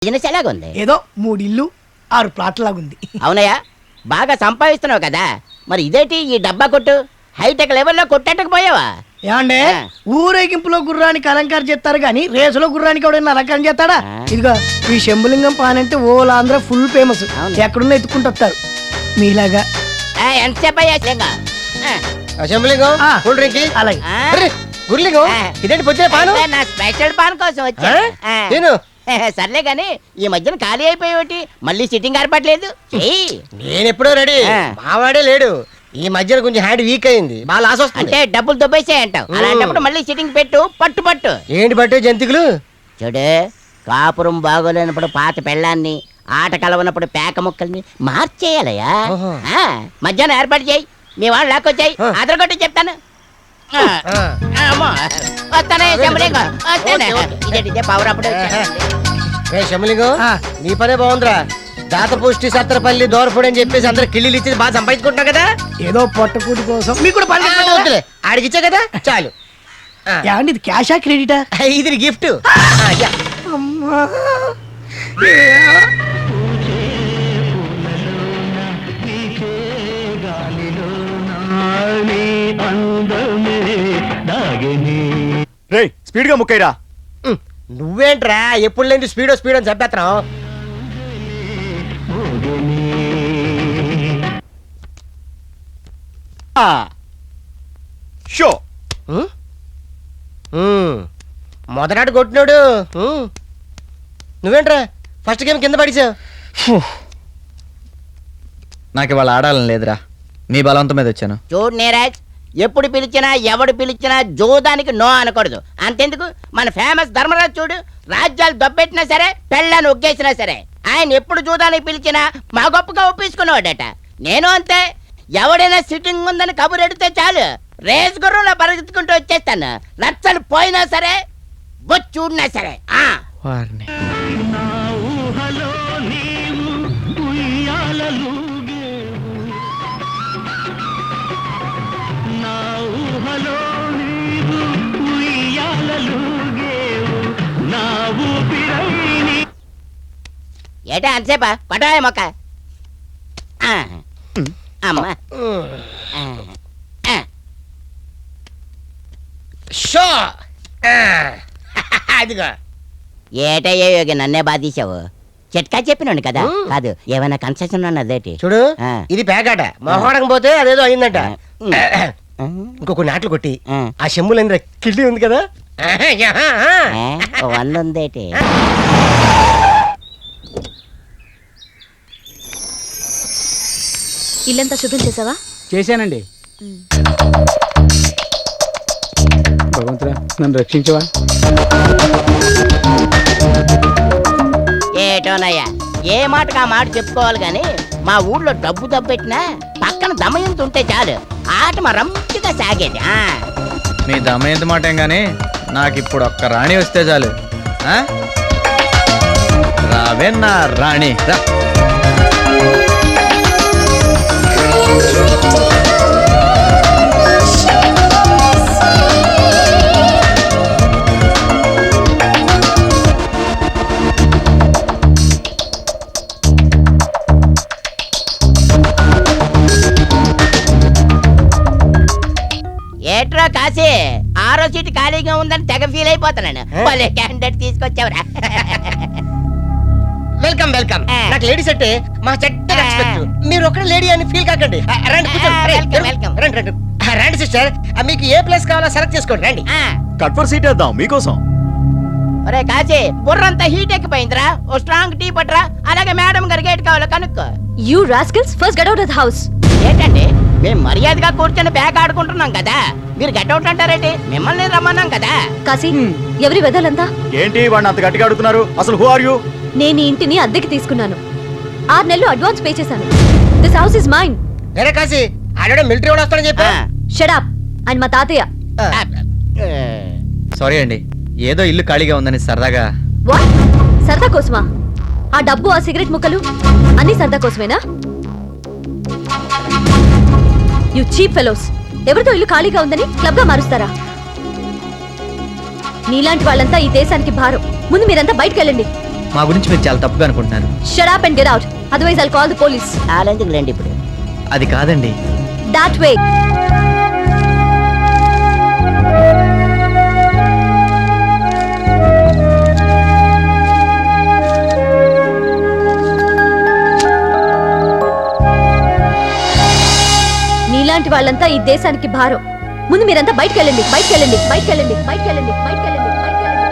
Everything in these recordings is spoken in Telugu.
బిజినెస్ ఎలాగుంది? ఏదో 3 ఇల్లు 6 ప్లాట్ల లాగుంది. అవునయ్యా, బాగా సంపాదిస్తున్నావు కదా, మరి ఇదేంటి ఈ డబ్బా కొట్టు హైటెక్ లెవెల్లో కొట్టేటకపోయావా? ఏమండే ఊరేగింపులో గుర్రానికి అలంకారం చేస్తారు గాని రేసులో గుర్రానికి ఎవడైనా అలంకారం చేస్తాడా? ఇదిగో ఈ శంభులింగం పాన్ అంటే ఓల్ ఆంధ్ర ఫుల్ ఫేమస్. ఎక్కడున్నా ఎత్తుకుంటూ వస్తారు మీలాగా. ఎంతసేపు అయ్యా శంగా? శంభులింగం కూల్ డ్రింక్ అలాగే. గుర్లింగం ఇదేంటి పొద్దున పాను నా స్పెషల్ పాన్ కోసం వచ్చా. నేను సర్లే గాని ఈ మధ్యన ఖాళీ అయిపోయి మళ్ళీ సిట్టింగ్ ఏర్పడలేదు. నేను ఎప్పుడో రెడీ, మావాడే లేడు. ఈ మధ్యన కొంచెం హ్యాండ్ వీక్ అయింది, బాగా లాస్ వస్తుంది. అంటే డబ్బులు దొబ్బేసాయంటావు, అలాంటప్పుడు మళ్ళీ సిట్టింగ్ పెట్టు. పట్టు పట్టు. ఏంటి పట్టే జంతికలు? చూడు, కాపురం బాగోలేనప్పుడు పాత పెళ్ళాన్ని, ఆట కలవనప్పుడు పేక ముక్కల్ని మార్చేయాలయ్యా. మధ్యాహ్నం ఏర్పాటు చేయి, మీ వాళ్ళు లాక్కొచ్చాయి, అదరగొట్టి చెప్తాను. వస్తానే శంభులింగం, వస్తానే. ఇదే పవర్ అప్పుడు. శంభులింగం నీ పనే బాగుందిరా. దాతపుష్టి సత్తరపల్లి దోరపూడి అని చెప్పేసి అందరు కిళ్ళీలు ఇచ్చి బాగా సంపాదించుకుంటున్నావు కదా. ఏదో పొట్టకూటి కోసం మీకు కూడా పని వద్దులే, ఆడికిచ్చా కదా చాలు. ఏమండి ఇది క్యాషా క్రెడిటా? ఇది గిఫ్ట్. రే స్పీడ్ గా ముక్కైరా. నువ్వేంట్రా ఎప్పుడు లేని స్పీడ్ స్పీడ్ అని చెప్పేస్తున్నావు? షో మొదటాడు కొట్టినాడు. నువ్వేంట్రా ఫస్ట్ గేమ్ కింద పడిచావు? నాకు ఇవాళ ఆడాలని లేదురా, మీ బలవంతం మీద వచ్చాను. చూడు నీరజ్, ఎప్పుడు పిలిచినా ఎవడు పిలిచినా జోదానికి నో అనకూడదు. అంతెందుకు, మన ఫేమస్ ధర్మరాజు చూడు, రాజ్యాలు దొబ్బెట్టినా సరే పెళ్ళాన్ని ఒగ్గేసినా సరే ఆయన ఎప్పుడు జోదానికి పిలిచినా మా గొప్పగా ఒప్పించుకునేవాడట. నేను అంతే, ఎవడైనా సిట్టింగ్ ఉందని కబురెడితే చాలు రేస్ గుర్రంలో పరిగెత్తుకుంటూ వచ్చేస్తాను. నచ్చలు పోయినా సరే బొచ్చూడినా సరే. ఏటా అంతసేపా పటాయ మొక్క? అమ్మా షో అదిగో. ఏటయ్యో యోగి, నన్నే బాధీసావు. చిట్కా చెప్పినండి కదా, కాదు ఏమైనా కన్సెషన్ అన్నదేటి? చూడు, ఇది పేకాట, మొహోడక పోతే అదేదో అయిందంట. ఇంకొక నాట్లు కొట్టి ఆ శంభులైన కిళ్ళి ఉంది కదా, 100 ఉందేటి? ఇల్లంతా శుభ్రం చేసావా? చేశానండి. భగవంతుడా నన్ను రక్షించవా. ఏటోనయ్యా, ఏ మాటకు ఆ మాట చెప్పుకోవాలి గాని మా ఊళ్ళో డబ్బు దబ్బెట్టినా పక్కన దమయంతి ఉంటే చాలు ఆట మా రంపిగా సాగేది. మీ దమయంతి మాట ఏం గానీ నాకు ఇప్పుడు ఒక్క రాణి వస్తే చాలు. రావే నా రాణి రా. ఏట్రా కాశీ, 6వ సీటు ఖాళీగా ఉందని తెగ ఫీల్ అయిపోతున్నాను. వాళ్ళే క్యాండిడేట్ తీసుకొచ్చావురా. Welcome welcome. నాకు లేడీస్ అంటే మా చెడ్డ రెస్పెక్ట్. మీరు ఒక లేడీ అని ఫీల్ కాకండి. రండి కూర్చోండి. వెల్కమ్. రండి రండి రండి సిస్టర్, మీకు ఏ ప్లేస్ కావాలో సెలెక్ట్ చేసుకోండి. రండి. కట్ ఫర్ సీట్ వేద్దాం మీకోసం. ఒరే కాశీ, బుర్రంతా హీట్ ఎక్కిపోయిందిరా. ఓ స్ట్రాంగ్ టీ పట్రా, అలాగే మేడం గారికి ఏటి కావాలో కనుక్కో. You rascals, first get out of the house. ఏంటండి, మేము మర్యాదగా కూర్చొని బ్యాగ్ ఆడుకుంటున్నాం కదా, మీరు గెట్అవుట్ అంటారేంటి? మిమ్మల్ని రమ్మన్నాం కదా. కాశీ, ఎవరి వెదలంతా? ఏంటి వాడిని అంత గట్టిగా అడుగుతున్నారు? అసలు హూ ఆర్ యు? నేను ఈ ఇంటిని అద్దెకి తీసుకున్నాను. 6 నెలలు అడ్వాన్స్ పే చేశాను. This house is mine. వేరే కాసి ఆడ మిలిటరీ వాడు వస్తాడని చెప్పా. Shut up. ఆయన మా తాతయ్య. సారీ అండి, ఏదో ఇల్లు ఖాళీగా ఉందని సరదాగా. వాట్? సరదా కోసమా? ఆ డబ్బు, ఆ సిగరెట్ ముక్కలు అన్ని సరదా కోసమేనా? You cheap fellows. ఎవరితో ఇల్లు ఖాళీగా ఉందని క్లబ్ గా మారుస్తారా? నీలాంటి వాళ్ళంతా ఈ దేశానికి భారం. ముందు మీరంతా బయటకు వెళ్ళండి. మా గురించి మీరు చాలా తప్పుగా అనుకుంటున్నారు. Shut up and get out, otherwise I'll call the police. చాలెందుకు లేండి ఇప్పుడు. అది కాదండి. That way. నీలాంటి వాళ్ళంతా ఈ దేశానికి భారం. ముందు మీరంతా బయటికి వెళ్ళండి, బయటికి వెళ్ళండి, బయటికి వెళ్ళండి, బయటికి వెళ్ళండి, బయటికి వెళ్ళండి, బయటికి వెళ్ళండి.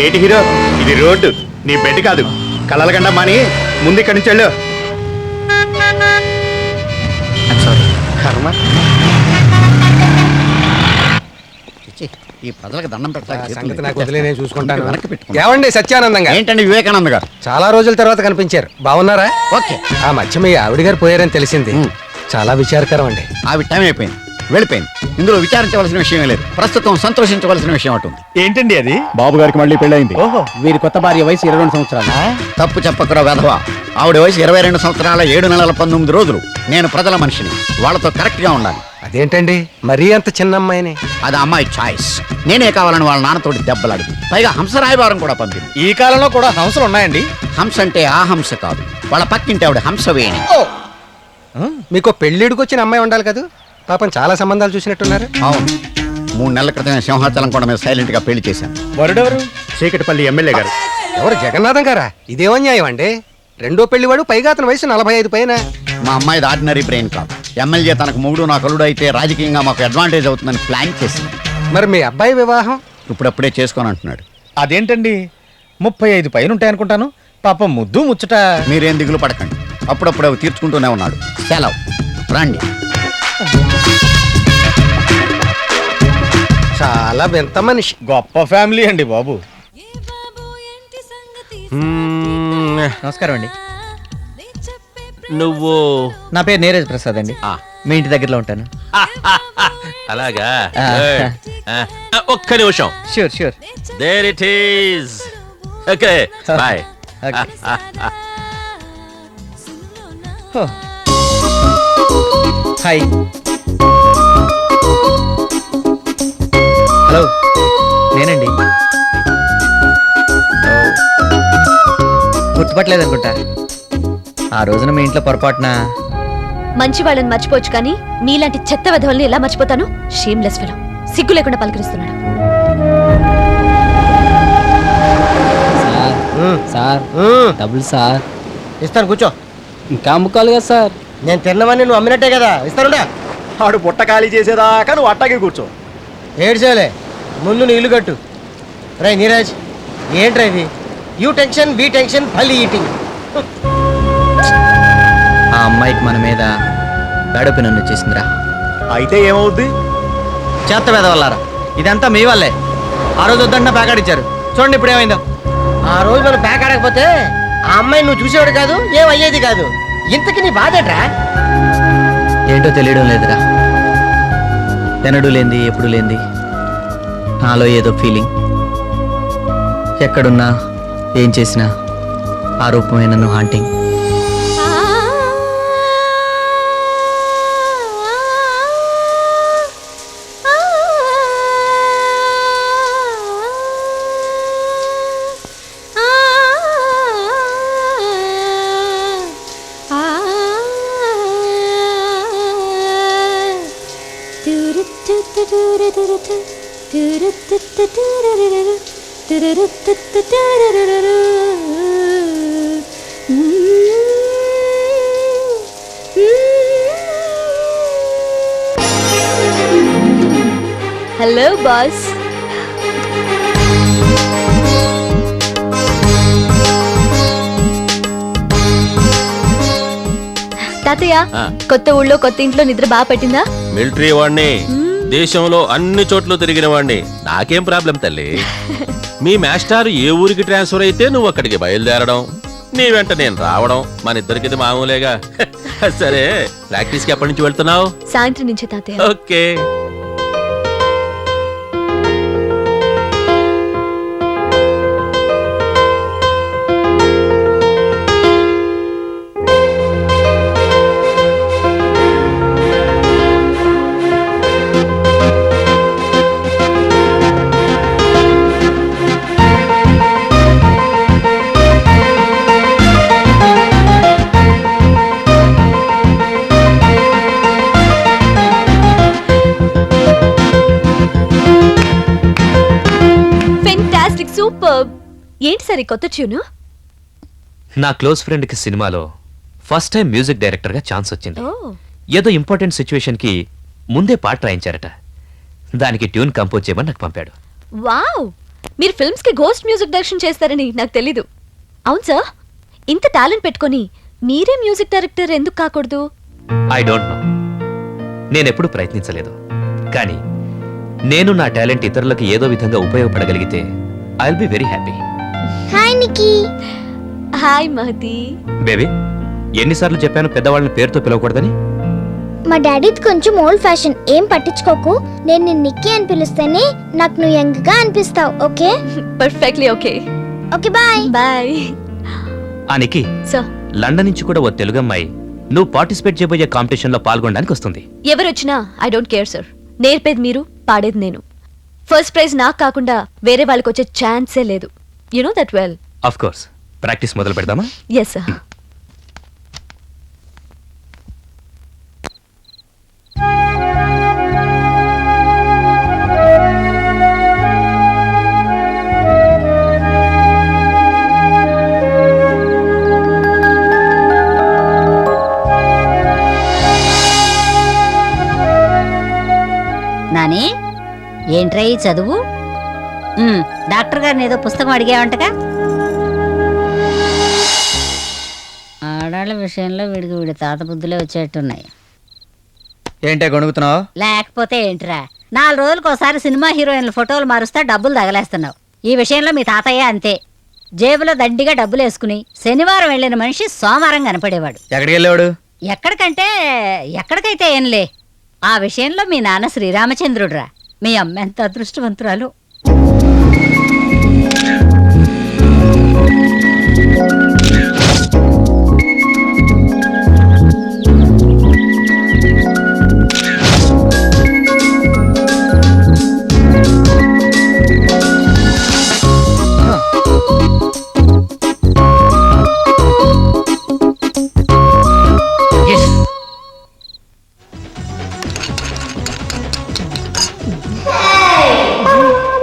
ఏంటి హీరో, ఇది రోడ్డు, నీ బెడ్ కాదు. కలల గండ మాని ముందు ఇక్కడి నుంచి వెళ్ళు. సారీ. కర్మ. ఈ ప్రజలకు దండం సంగతి నాకు వదిలే, నేను చూసుకుంటాను. పెట్టాను. ఏమండి సత్యానందంగా? ఏంటండి వివేకానంద గారు? చాలా రోజుల తర్వాత కనిపించారు, బాగున్నారా? ఓకే. ఆ మధ్య మీ ఆవిడ గారు పోయారని తెలిసింది. చాలా విచారకరం అండి. ఆవి టైం అయిపోయింది, వెళ్ళిపోయింది. ఇందులో విచారించవలసిన విషయం లేదు. ప్రస్తుతం సంతోషించవలసిన విషయం ఉంటుంది. ఏంటండి అది? బాబు గారికి మళ్ళీ పెళ్ళయింది. ఓహో, వీరి కొత్త భార్య వయసు 22 సంవత్సరాలు. తప్పు చెప్పకురా వెధవా. ఆవిడ వయసు 22 సంవత్సరాల 7 నెలల 19 రోజులు. నేను ప్రజల మనిషిని, వాళ్ళతో కరెక్ట్ గా ఉండాలి. అదేంటండి మరీ అంత చిన్న అమ్మాయిని? అది అమ్మాయి చాయిస్. నేనే కావాలని వాళ్ళ నాన్నతోటి దెబ్బలాడి, పైగా హంసరాయవారం కూడా పంపింది. ఈ కాలంలో కూడా హంసలు ఉన్నాయండి? హంస అంటే ఆ హంస కాదు, వాళ్ళ పక్కింటి ఆవిడ హంసవేణి. మీకు పెళ్ళిడికి వచ్చిన అమ్మాయి ఉండాలి కదా. పాపం చాలా సంబంధాలు చూసినట్టున్నారు. అవును, 3 నెలల క్రితమే సింహాచలం కొండ మీద సైలెంట్ గా పెళ్లి చేశాను. వరుడెవరు? చీకటిపల్లి ఎమ్మెల్యే గారు. ఎవరు? జగన్నాథం గారా? ఇదేమన్యాయం అండి. రెండో పెళ్లివాడు, పైగా అతని వయసు 45 పైన. మా అమ్మాయిది ఆర్డినరీ బ్రెయిన్ కాదు. ఎమ్మెల్యే తనకు మూడు నా కలుడు అయితే రాజకీయంగా మాకు అడ్వాంటేజ్ అవుతుందని ప్లాన్ చేసింది. మరి మీ అబ్బాయి వివాహం ఇప్పుడప్పుడే చేసుకోని అంటున్నాడు. అదేంటండి, 35 పైన ఉంటాయనుకుంటాను. పాపం ముద్దు ముచ్చట. మీరేం దిగులు పడకండి, అప్పుడప్పుడు అవి తీర్చుకుంటూనే ఉన్నాడు. సెలవు, రండి. చాలా వింత మనిషి. గొప్ప ఫ్యామిలీ అండి బాబు. నమస్కారం అండి. నువ్వు? నా పేరు నీరజ్ ప్రసాద్ అండి. మీ ఇంటి దగ్గరలో ఉంటాను. అలాగా? ఒక్క నిమిషం. Sure sure. There it is. Okay, bye. Hi. Hello, నేనండి. గుర్తుపట్టలేదు అనుకుంటా. ఆ రోజున మీ ఇంట్లో పొరపాటున. మంచి వాళ్ళని మర్చిపోవచ్చు కానీ మీలాంటి చెత్త వెధవల్ని ఎలా మర్చిపోతాను? షేమ్లెస్ ఫెలో, సిగ్గు లేకుండా పలకరిస్తున్నాడు. సార్ డబ్బులు సార్. ఇస్తాను, కూర్చో. ఇంకా అమ్ముకోవాలి కదా సార్. నేను తిన్నవని నువ్వు అమ్మినట్టే కదా. ఇస్తానుండా. ఆడు పుట్ట ఖాళీ చేసేదాకా నువ్వు అట్టాగే కూర్చో. ఏడ్చేలే, ముందు నువ్వు ఇల్లు కట్టు. రై నీరజ్, ఏంట్రా ఇది? యూ టెన్షన్, బీ టెన్షన్, మళ్ళీ ఈటింగ్. ఆ అమ్మాయికి మన మీద గడుపు నన్ను వచ్చేసిందిరా. అయితే ఏమవుద్ది? చేత్త వెదవల్లారా, ఇదంతా మీ వల్లే. ఆ రోజు వద్దంటే ప్యాకెట్ ఇచ్చారు, చూడండి ఇప్పుడు ఏమైందో. ఆ రోజు మనం ప్యాక్ ఆడకపోతే ఆ అమ్మాయి నువ్వు చూసేవాడు కాదు, ఏమయ్యేది కాదు. ఇంతకి నీ బాధేట్రా? ఏంటో తెలియడం లేదురా. తినడు లేంది, ఎప్పుడు లేంది నాలో ఏదో ఫీలింగ్. ఎక్కడున్నా, ఏం చేసినా ఆ రూపమే నన్ను హాంటింగ్. Hello boss. తాతయ్య ఆ. కొత్త ఊళ్ళో కొత్త ఇంట్లో నిద్ర బాగా పట్టిందా? మిలిటరీ వాడిని, దేశంలో అన్ని చోట్ల తిరిగిన వాడిని, నాకేం ప్రాబ్లం తల్లి. మీ మాస్టారు ఏ ఊరికి ట్రాన్స్ఫర్ అయితే నువ్వు అక్కడికి బయలుదేరడం, నీ వెంట నేను రావడం, మన ఇద్దరికి ఇది మామూలేగా. సరే, ప్రాక్టీస్ కి ఎప్పటి నుంచి వెళ్తున్నావు? సాయంత్రం నుంచి తాతయ్య. ఓకే. Fantastic, super. ఏంటి సార్ ఈ కొత్త ట్యూన్? నా క్లోజ్ ఫ్రెండ్ కి సినిమాలో ఫస్ట్ టైం మ్యూజిక్ డైరెక్టర్ గా ఛాన్స్ వచ్చింది. ఓ ఏదో ఇంపార్టెంట్ సిచ్యువేషన్ కి ముందే పాట రాయించారట. దానికి ట్యూన్ కంపోజ్ చేయమని నాకు పంపాడు. వావ్, మీరు ఫిల్మ్స్ కి గోస్ట్ మ్యూజిక్ డైరెక్షన్ చేస్తారని నాకు తెలీదు. అవును సార్, ఇంత టాలెంట్ పెట్టుకొని మీరే మ్యూజిక్ డైరెక్టర్ ఎందుకు కాకూడదు? ఐ డోంట్ నో, నేనెప్పుడు ప్రయత్నించలేదు. కానీ నేను నా టాలెంట్ ఇతరులకు ఏదో విధంగా ఉపయోగపడగలిగితే I will be very happy. Hi Nikki. Hi Mahathi. Baby, ఎన్నిసార్లు చెప్పాను పెద్దవాళ్ళని పేరుతో పిలవకూడదని? మా డాడీది కొంచెం ఓల్డ్ ఫ్యాషన్, ఏం పట్టించుకోకు. నేను నిన్ను నిక్కీ అని పిలుస్తేనే నాకు నువ్వు యంగ్ గా అనిపిస్తావు. Okay? Perfectly okay. Okay, bye. Bye. ఆ నిక్కీ, సార్, లండన్ నుంచి కూడా ఓ తెలుగు అమ్మాయి నువ్వు పార్టిసిపేట్ చేయబోయే కాంపిటీషన్ లో పాల్గొనడానికి వస్తుంది. ఎవరొచ్చినా ఐ డోంట్ కేర్ సార్. నేర్పేది మీరు, పాడేది నేను. ఫస్ట్ ప్రైజ్ నాకు కాకుండా వేరే వాళ్ళకి వచ్చే ఛాన్సే లేదు. You know that well. Of course. Practice మొదలు పెడదామా? Yes sir. నాని, ఏంట్రా ఈ చదువు? డాక్టర్ గారిని ఏదో పుస్తకం అడిగావంటగా? ఆడాళ్ళ విషయంలో వీడి తాత బుద్ధులే వచ్చేట్టున్నాయి. ఏంటే గొణుగుతున్నావు? లేకపోతే ఏంట్రా, 4 రోజులకు ఒకసారి సినిమా హీరోయిన్ల ఫోటోలు మారుస్తా డబ్బులు తగలేస్తున్నావు. ఈ విషయంలో మీ తాతయ్య అంతే. జేబులో దండిగా డబ్బులు వేసుకుని శనివారం వెళ్ళిన మనిషి సోమవారం కనపడేవాడు. ఎక్కడికి వెళ్ళేవాడు? ఎక్కడికైతే ఏంలే. ఆ విషయంలో మీ నాన్న శ్రీరామచంద్రుడురా. మీ అమ్మ ఎంత అదృష్టవంతురాలు.